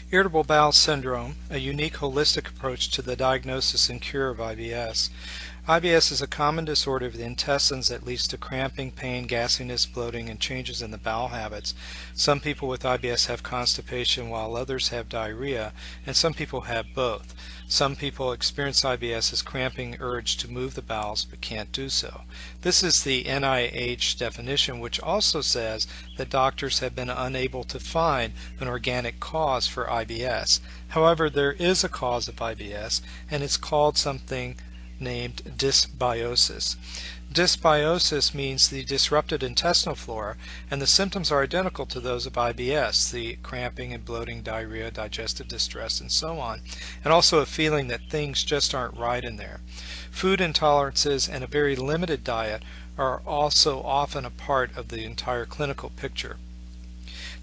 Irritable bowel syndrome, a unique holistic approach to the diagnosis and cure of IBS. IBS is a common disorder of the intestines that leads to cramping, pain, gassiness, bloating, and changes in the bowel habits. Some people with IBS have constipation while others have diarrhea, and some people have both. Some people experience IBS as cramping urge to move the bowels but can't do so. This is the NIH definition, which also says that doctors have been unable to find an organic cause for IBS. However, there is a cause of IBS, and it's called something named dysbiosis. Dysbiosis means the disrupted intestinal flora, and the symptoms are identical to those of IBS, the cramping and bloating, diarrhea, digestive distress, and so on, and also a feeling that things just aren't right in there. Food intolerances and a very limited diet are also often a part of the entire clinical picture.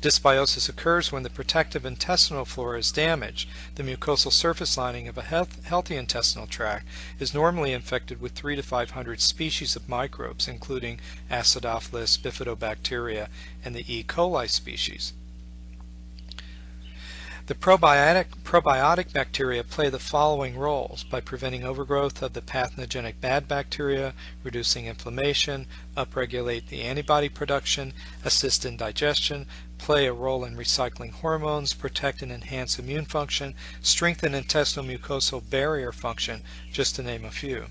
Dysbiosis occurs when the protective intestinal flora is damaged. The mucosal surface lining of a healthy intestinal tract is normally infected with 300 to 500 species of microbes, including Acidophilus, Bifidobacteria, and the E. coli species. The probiotic bacteria play the following roles by preventing overgrowth of the pathogenic bad bacteria, reducing inflammation, upregulate the antibody production, assist in digestion, play a role in recycling hormones, protect and enhance immune function, strengthen intestinal mucosal barrier function, just to name a few.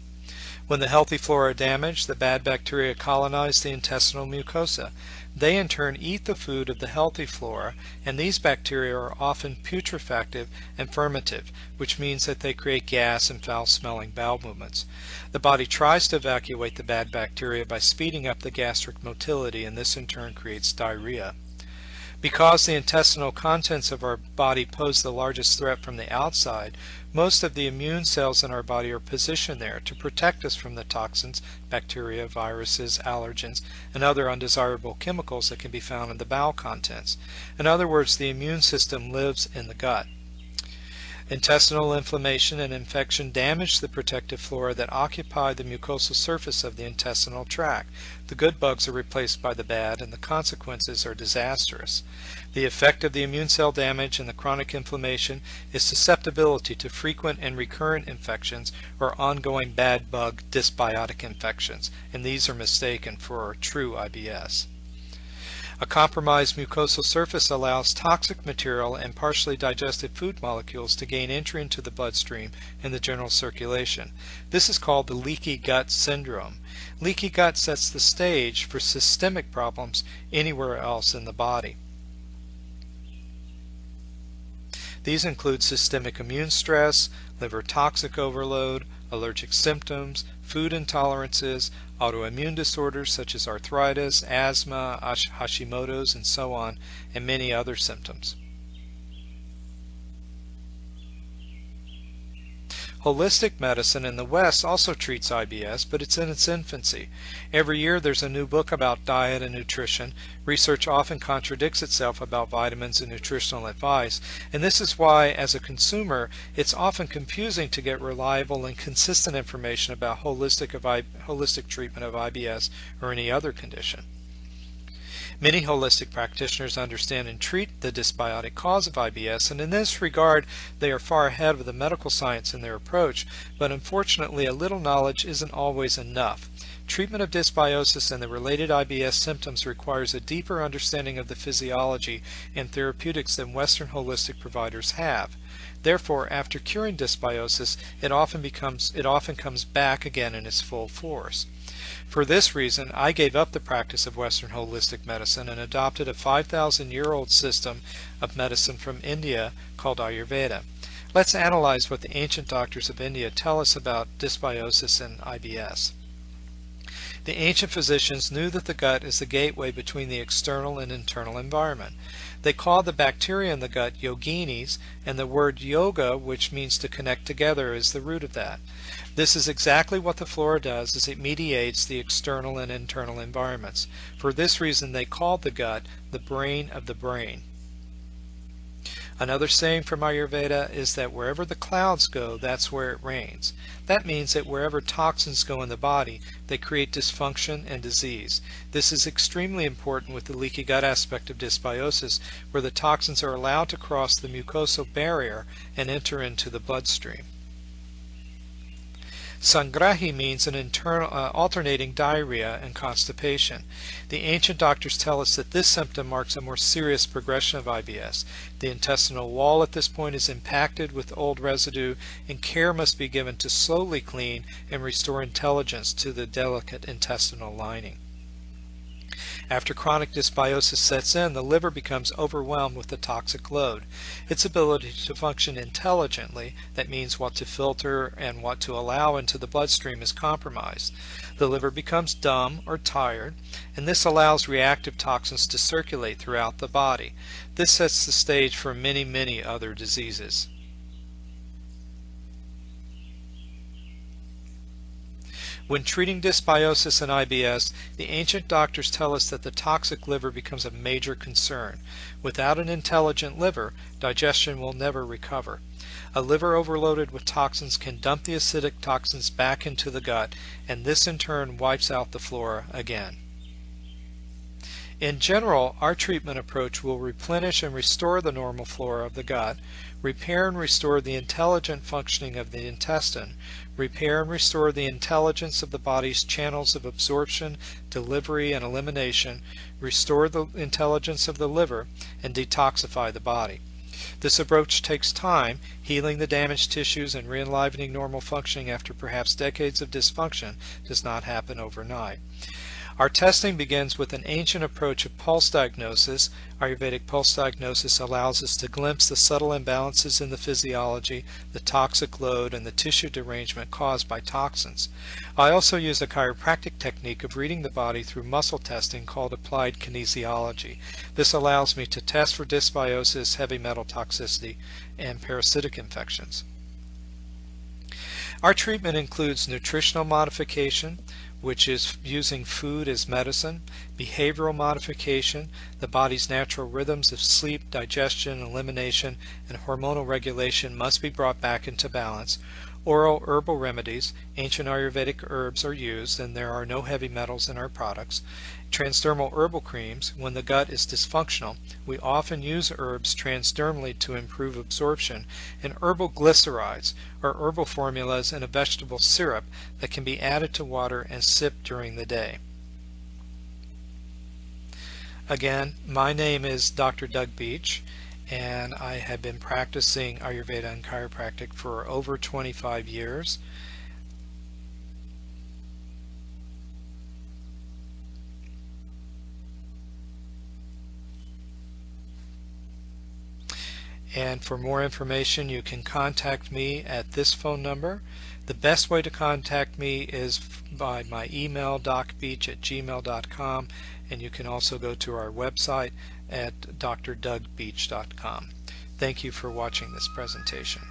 When the healthy flora are damaged, the bad bacteria colonize the intestinal mucosa. They in turn eat the food of the healthy flora, and these bacteria are often putrefactive and fermentive, which means that they create gas and foul-smelling bowel movements. The body tries to evacuate the bad bacteria by speeding up the gastric motility, and this in turn creates diarrhea. Because the intestinal contents of our body pose the largest threat from the outside, most of the immune cells in our body are positioned there to protect us from the toxins, bacteria, viruses, allergens, and other undesirable chemicals that can be found in the bowel contents. In other words, the immune system lives in the gut. Intestinal inflammation and infection damage the protective flora that occupy the mucosal surface of the intestinal tract. The good bugs are replaced by the bad, and the consequences are disastrous. The effect of the immune cell damage and the chronic inflammation is susceptibility to frequent and recurrent infections or ongoing bad bug dysbiotic infections, and these are mistaken for true IBS. A compromised mucosal surface allows toxic material and partially digested food molecules to gain entry into the bloodstream and the general circulation. This is called the leaky gut syndrome. Leaky gut sets the stage for systemic problems anywhere else in the body. These include systemic immune stress, liver toxic overload, allergic symptoms, food intolerances, autoimmune disorders such as arthritis, asthma, Hashimoto's, and so on, and many other symptoms. Holistic medicine in the West also treats IBS, but it's in its infancy. Every year there's a new book about diet and nutrition. Research often contradicts itself about vitamins and nutritional advice, and this is why, as a consumer, it's often confusing to get reliable and consistent information about holistic treatment of IBS or any other condition. Many holistic practitioners understand and treat the dysbiotic cause of IBS, and in this regard they are far ahead of the medical science in their approach, but unfortunately a little knowledge isn't always enough. Treatment of dysbiosis and the related IBS symptoms requires a deeper understanding of the physiology and therapeutics than Western holistic providers have. Therefore, after curing dysbiosis, it often comes back again in its full force. For this reason, I gave up the practice of Western holistic medicine and adopted a 5,000-year-old system of medicine from India called Ayurveda. Let's analyze what the ancient doctors of India tell us about dysbiosis and IBS. The ancient physicians knew that the gut is the gateway between the external and internal environment. They called the bacteria in the gut yoginis, and the word yoga, which means to connect together, is the root of that. This is exactly what the flora does, as it mediates the external and internal environments. For this reason they called the gut the brain of the brain. Another saying from Ayurveda is that wherever the clouds go, that's where it rains. That means that wherever toxins go in the body, they create dysfunction and disease. This is extremely important with the leaky gut aspect of dysbiosis, where the toxins are allowed to cross the mucosal barrier and enter into the bloodstream. Sangrahi means an internal alternating diarrhea and constipation. The ancient doctors tell us that this symptom marks a more serious progression of IBS. The intestinal wall at this point is impacted with old residue, and care must be given to slowly clean and restore intelligence to the delicate intestinal lining. After chronic dysbiosis sets in, the liver becomes overwhelmed with the toxic load. Its ability to function intelligently, that means what to filter and what to allow into the bloodstream, is compromised. The liver becomes dumb or tired, and this allows reactive toxins to circulate throughout the body. This sets the stage for many other diseases. When treating dysbiosis and IBS, the ancient doctors tell us that the toxic liver becomes a major concern. Without an intelligent liver, digestion will never recover. A liver overloaded with toxins can dump the acidic toxins back into the gut, and this in turn wipes out the flora again. In general, our treatment approach will replenish and restore the normal flora of the gut, repair and restore the intelligent functioning of the intestine, repair and restore the intelligence of the body's channels of absorption, delivery, and elimination, restore the intelligence of the liver, and detoxify the body. This approach takes time, healing the damaged tissues and re-enlivening normal functioning after perhaps decades of dysfunction does not happen overnight. Our testing begins with an ancient approach of pulse diagnosis. Ayurvedic pulse diagnosis allows us to glimpse the subtle imbalances in the physiology, the toxic load, and the tissue derangement caused by toxins. I also use a chiropractic technique of reading the body through muscle testing called applied kinesiology. This allows me to test for dysbiosis, heavy metal toxicity, and parasitic infections. Our treatment includes nutritional modification, which is using food as medicine, behavioral modification, the body's natural rhythms of sleep, digestion, elimination, and hormonal regulation must be brought back into balance. Oral herbal remedies, ancient Ayurvedic herbs are used, and there are no heavy metals in our products. Transdermal herbal creams, when the gut is dysfunctional, we often use herbs transdermally to improve absorption, and herbal glycerides are herbal formulas in a vegetable syrup that can be added to water and sipped during the day. Again, my name is Dr. Doug Beech, and I have been practicing Ayurveda and chiropractic for over 25 years. And for more information, you can contact me at this phone number. The best way to contact me is by my email, docbeech@gmail.com, and you can also go to our website at drdougbeech.com. Thank you for watching this presentation.